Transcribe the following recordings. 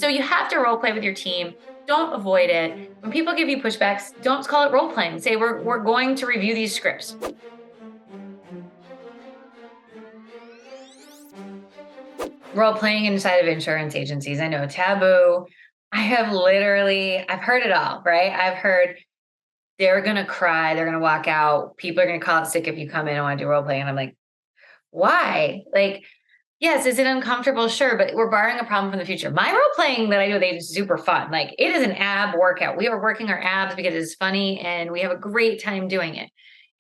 So you have to role play with your team. Don't avoid it. When people give you pushbacks, don't call it role playing. Say, we're going to review these scripts. Role playing inside of insurance agencies. I know, taboo. I've heard it all, right? I've heard they're going to cry. They're going to walk out. People are going to call it sick if you come in and want to do role playing. And I'm like, why? Like, yes, is it uncomfortable? Sure, but we're borrowing a problem from the future. My role playing that I do with agents is super fun. Like, it is an ab workout. We are working our abs because it's funny and we have a great time doing it.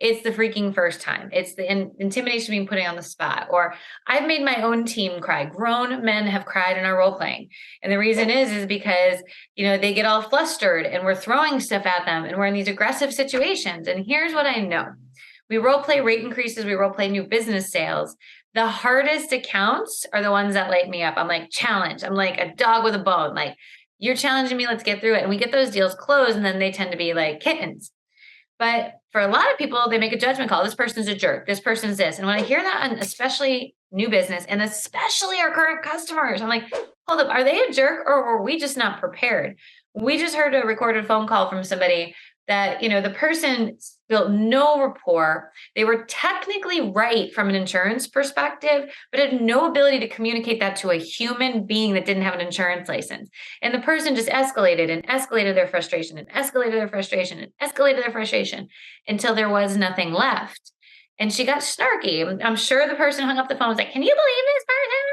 It's the freaking first time. It's the intimidation being put on the spot. Or I've made my own team cry. Grown men have cried in our role playing. And the reason is because, they get all flustered and we're throwing stuff at them and we're in these aggressive situations. And here's what I know. We role play rate increases. We role play new business sales. The hardest accounts are the ones that light me up. I'm like, challenge. I'm like a dog with a bone. Like, you're challenging me. Let's get through it. And we get those deals closed. And then they tend to be like kittens. But for a lot of people, they make a judgment call. This person's a jerk. This person's this. And when I hear that, and especially new business and especially our current customers, I'm like, hold up, are they a jerk or were we just not prepared? We just heard a recorded phone call from somebody that, the person built no rapport. They were technically right from an insurance perspective, but had no ability to communicate that to a human being that didn't have an insurance license. And the person just escalated and escalated their frustration and escalated their frustration and escalated their frustration until there was nothing left. And she got snarky. I'm sure the person hung up the phone and was like, can you believe this person?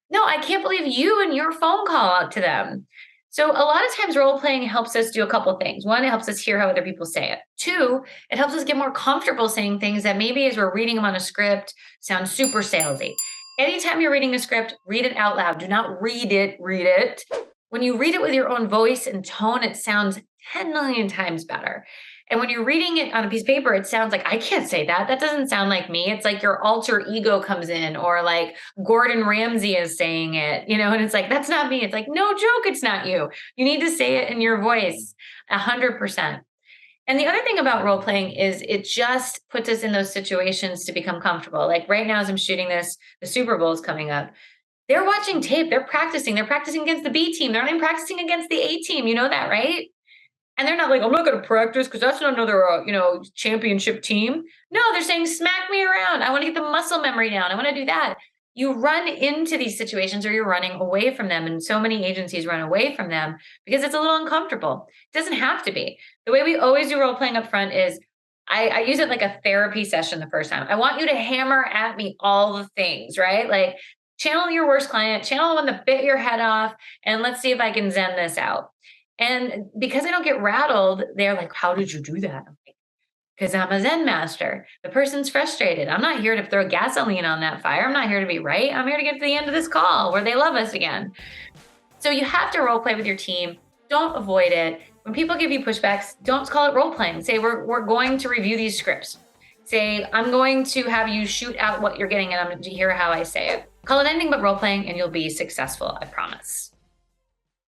No, I can't believe you and your phone call out to them. So a lot of times role playing helps us do a couple of things. One, it helps us hear how other people say it. Two, it helps us get more comfortable saying things that maybe as we're reading them on a script sound super salesy. Anytime you're reading a script, read it out loud. Do not read it. When you read it with your own voice and tone, it sounds 10 million times better. And when you're reading it on a piece of paper, it sounds like, I can't say that. That doesn't sound like me. It's like your alter ego comes in, or like Gordon Ramsay is saying it, and it's like, that's not me. It's like, no joke, it's not you. You need to say it in your voice 100%. And the other thing about role playing is it just puts us in those situations to become comfortable. Like right now, as I'm shooting this, the Super Bowl is coming up. They're watching tape. They're practicing against the B team. They're not even practicing against the A team. You know that, right? And they're not like, I'm not going to practice because that's not another, championship team. No, they're saying, smack me around. I want to get the muscle memory down. I want to do that. You run into these situations or you're running away from them. And so many agencies run away from them because it's a little uncomfortable. It doesn't have to be. The way we always do role playing up front is I use it like a therapy session the first time. I want you to hammer at me all the things, right? Like channel your worst client, channel the one that bit your head off, and let's see if I can zen this out. And because I don't get rattled, they're like, how did you do that? Because I'm a Zen master. The person's frustrated. I'm not here to throw gasoline on that fire. I'm not here to be right. I'm here to get to the end of this call where they love us again. So you have to role play with your team. Don't avoid it. When people give you pushbacks, don't call it role playing. Say, we're going to review these scripts. Say, I'm going to have you shoot out what you're getting and I'm going to hear how I say it. Call it anything but role playing and you'll be successful, I promise.